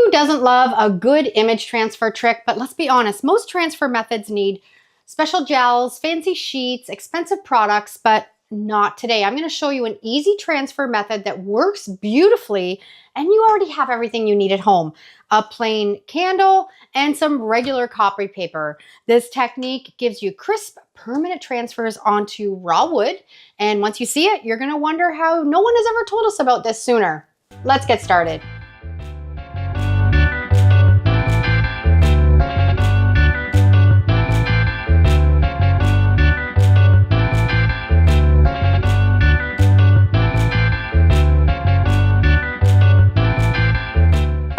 Who doesn't love a good image transfer trick? But let's be honest, most transfer methods need special gels, fancy sheets, expensive products, but not today. I'm going to show you an easy transfer method that works beautifully, and you already have everything you need at home. A plain candle and some regular copy paper. This technique gives you crisp, permanent transfers onto raw wood, and once you see it, you're going to wonder how no one has ever told us about this sooner. Let's get started.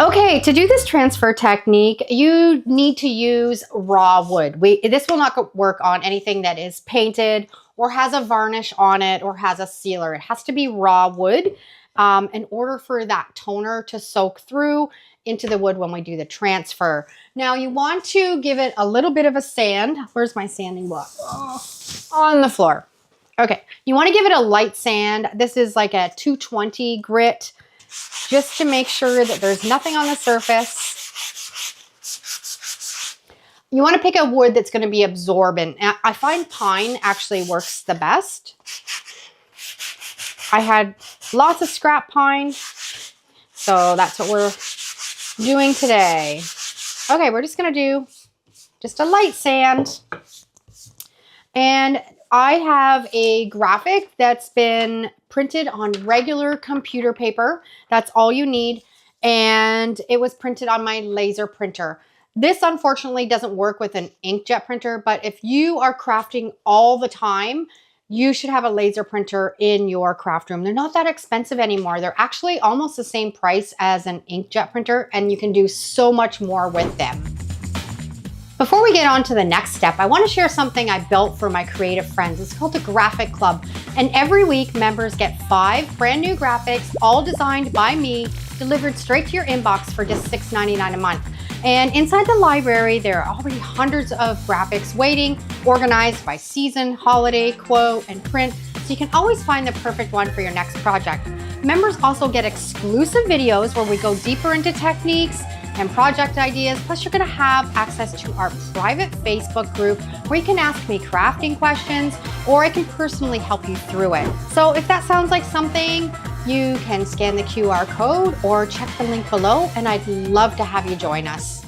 Okay, to do this transfer technique, you need to use raw wood. This will not work on anything that is painted or has a varnish on it or has a sealer. It has to be raw wood in order for that toner to soak through into the wood when we do the transfer. Now you want to give it a little bit of a sand. Where's my sanding block? Oh, on the floor. Okay, you want to give it a light sand. This is like a 220 grit, just to make sure that there's nothing on the surface. You want to pick a wood that's going to be absorbent. I find pine actually works the best. I had lots of scrap pine, so that's what we're doing today. Okay, we're just going to do just a light sand. And I have a graphic that's been printed on regular computer paper. That's all you need. And it was printed on my laser printer. This unfortunately doesn't work with an inkjet printer, but if you are crafting all the time, you should have a laser printer in your craft room. They're not that expensive anymore. They're actually almost the same price as an inkjet printer, and you can do so much more with them. Before we get on to the next step, I want to share something I built for my creative friends. It's called the Graphic Club. And every week, members get 5 brand new graphics, all designed by me, delivered straight to your inbox for just $6.99 a month. And inside the library, there are already hundreds of graphics waiting, organized by season, holiday, quote, and print, so you can always find the perfect one for your next project. Members also get exclusive videos where we go deeper into techniques and project ideas. Plus, you're going to have access to our private Facebook group where you can ask me crafting questions, or I can personally help you through it. So if that sounds like something, you can scan the QR code or check the link below, and I'd love to have you join us.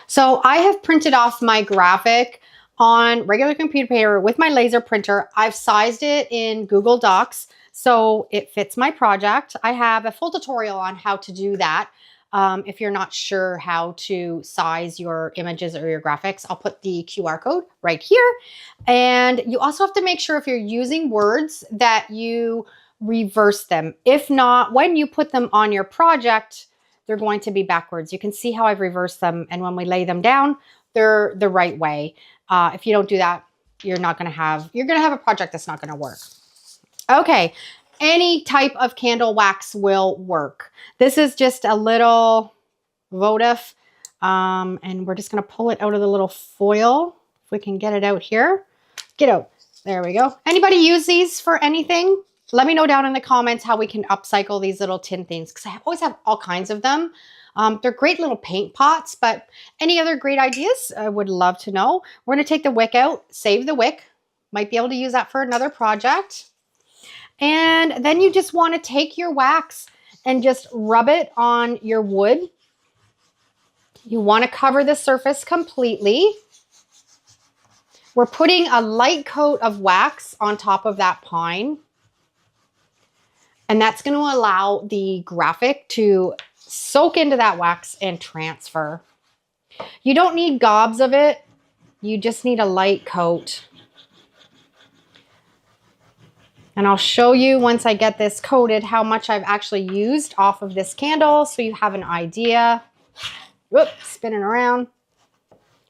So I have printed off my graphic on regular computer paper with my laser printer. I've sized it in Google Docs so it fits my project. I have a full tutorial on how to do that. If you're not sure how to size your images or your graphics, I'll put the QR code right here. And you also have to make sure if you're using words that you reverse them. If not, when you put them on your project, they're going to be backwards. You can see how I've reversed them, and when we lay them down, they're the right way. If you don't do that, you're going to have a project that's not going to work. Okay. Any type of candle wax will work. This is just a little votive, and we're just going to pull it out of the little foil. If we can get it out here. Get out. There we go. Anybody use these for anything? Let me know down in the comments how we can upcycle these little tin things, because I always have all kinds of them. They're great little paint pots, but any other great ideas, I would love to know. We're going to take the wick out, save the wick. Might be able to use that for another project. And then you just want to take your wax and just rub it on your wood. You want to cover the surface completely. We're putting a light coat of wax on top of that pine. And that's going to allow the graphic to soak into that wax and transfer. You don't need gobs of it. You just need a light coat. And I'll show you once I get this coated how much I've actually used off of this candle, so you have an idea. Whoop, spinning around.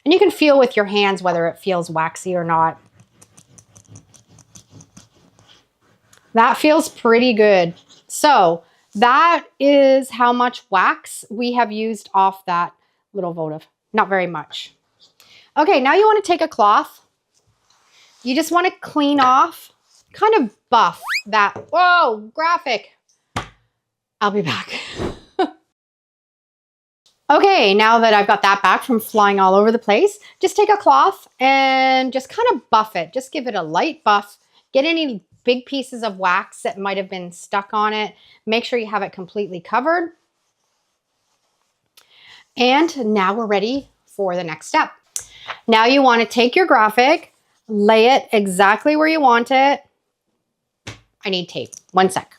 And you can feel with your hands whether it feels waxy or not. That feels pretty good. So that is how much wax we have used off that little votive. Not very much. Okay, now you want to take a cloth. You just want to clean off, kind of buff that, whoa, graphic. I'll be back. Okay, now that I've got that back from flying all over the place, just take a cloth and just kind of buff it. Just give it a light buff. Get any big pieces of wax that might have been stuck on it. Make sure you have it completely covered. And now we're ready for the next step. Now you want to take your graphic, lay it exactly where you want it. I need tape. One sec.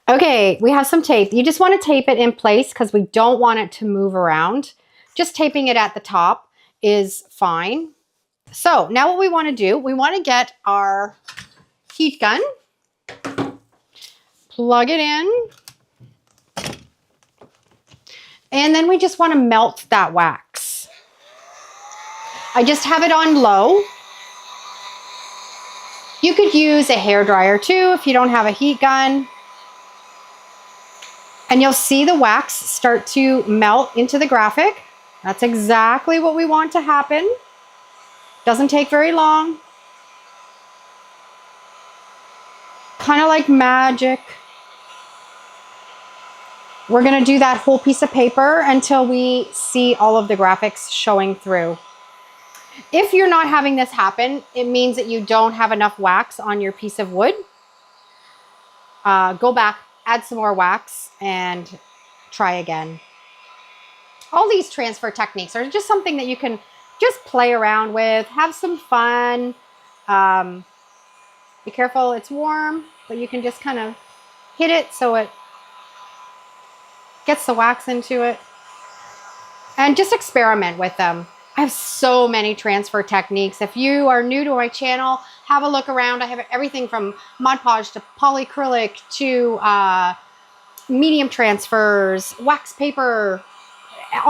Okay, we have some tape. You just want to tape it in place because we don't want it to move around. Just taping it at the top is fine. So now what we want to do, we want to get our heat gun, plug it in, and then we just want to melt that wax. I just have it on low. You could use a hairdryer too if you don't have a heat gun. And you'll see the wax start to melt into the graphic. That's exactly what we want to happen. Doesn't take very long. Kind of like magic. We're going to do that whole piece of paper until we see all of the graphics showing through. If you're not having this happen, it means that you don't have enough wax on your piece of wood. Go back, add some more wax, and try again. All these transfer techniques are just something that you can just play around with, have some fun. Be careful, it's warm, but you can just kind of hit it so it gets the wax into it. And just experiment with them. I have so many transfer techniques. If you are new to my channel, have a look around. I have everything from Mod Podge to polyacrylic to medium transfers, wax paper,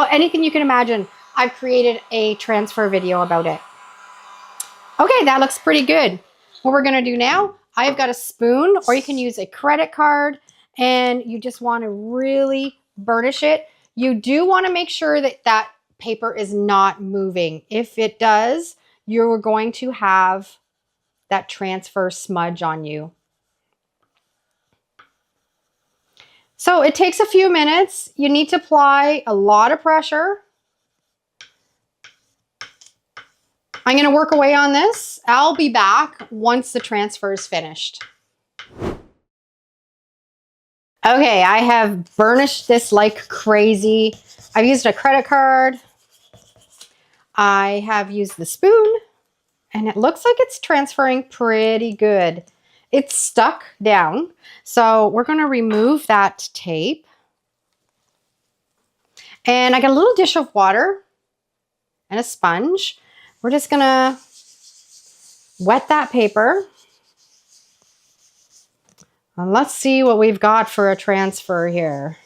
anything you can imagine. I've created a transfer video about it. Okay, that looks pretty good. What we're gonna do now, I've got a spoon, or you can use a credit card, and you just wanna really burnish it. You do wanna make sure that that paper is not moving. If it does, you're going to have that transfer smudge on you. So it takes a few minutes. You need to apply a lot of pressure. I'm going to work away on this. I'll be back once the transfer is finished. Okay, I have burnished this like crazy. I've used a credit card. I have used the spoon, and it looks like it's transferring pretty good. It's stuck down. So we're going to remove that tape. And I got a little dish of water and a sponge. We're just going to wet that paper. And let's see what we've got for a transfer here.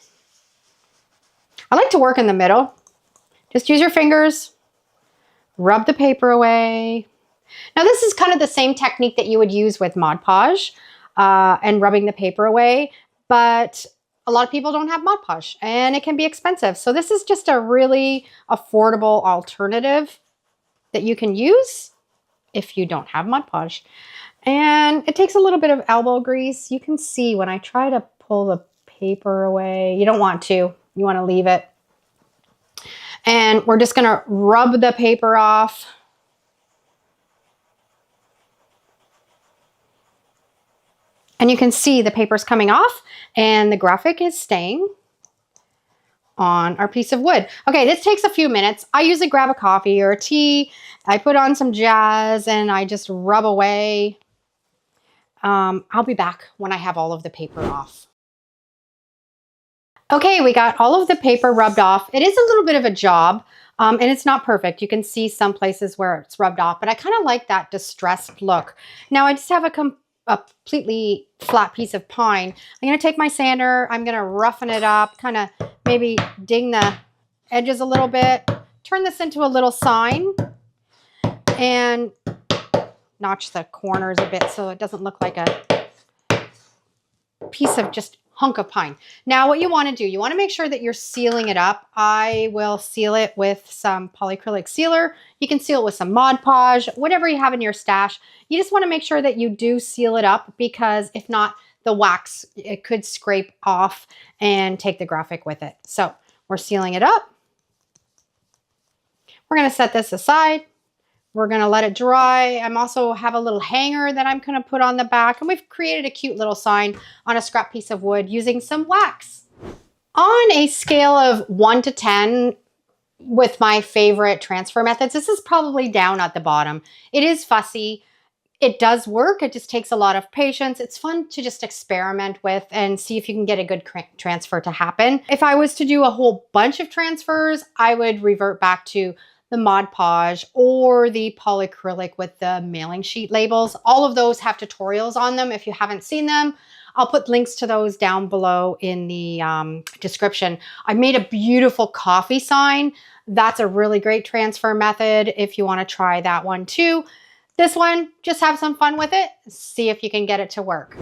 I like to work in the middle. Just use your fingers. Rub the paper away. Now this is kind of the same technique that you would use with Mod Podge and rubbing the paper away, but a lot of people don't have Mod Podge and it can be expensive. So this is just a really affordable alternative that you can use if you don't have Mod Podge. And it takes a little bit of elbow grease. You can see when I try to pull the paper away, you don't want to, you want to leave it. And we're just going to rub the paper off. And you can see the paper's coming off and the graphic is staying on our piece of wood. Okay, this takes a few minutes. I usually grab a coffee or a tea. I put on some jazz and I just rub away. I'll be back when I have all of the paper off. Okay, we got all of the paper rubbed off. It is a little bit of a job and it's not perfect. You can see some places where it's rubbed off, but I kind of like that distressed look. Now I just have a completely flat piece of pine. I'm going to take my sander. I'm going to roughen it up, kind of maybe ding the edges a little bit, turn this into a little sign, and notch the corners a bit so it doesn't look like a piece of just hunk of pine. Now what you want to do, you want to make sure that you're sealing it up. I will seal it with some polyacrylic sealer. You can seal it with some Mod Podge, whatever you have in your stash. You just want to make sure that you do seal it up because if not, the wax, it could scrape off and take the graphic with it. So we're sealing it up. We're going to set this aside. We're going to let it dry. I'm also have a little hanger that I'm going to put on the back. And we've created a cute little sign on a scrap piece of wood using some wax. On a scale of 1 to 10, with my favorite transfer methods, this is probably down at the bottom. It is fussy. It does work. It just takes a lot of patience. It's fun to just experiment with and see if you can get a good transfer to happen. If I was to do a whole bunch of transfers, I would revert back to the Mod Podge or the polyacrylic with the mailing sheet labels. All of those have tutorials on them. If you haven't seen them, I'll put links to those down below in the description. I made a beautiful coffee sign. That's a really great transfer method if you want to try that one too. This one, just have some fun with it. See if you can get it to work.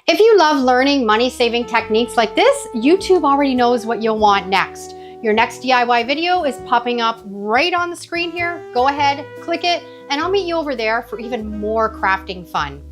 If you love learning money-saving techniques like this, YouTube already knows what you'll want next. Your next DIY video is popping up right on the screen here. Go ahead, click it, and I'll meet you over there for even more crafting fun.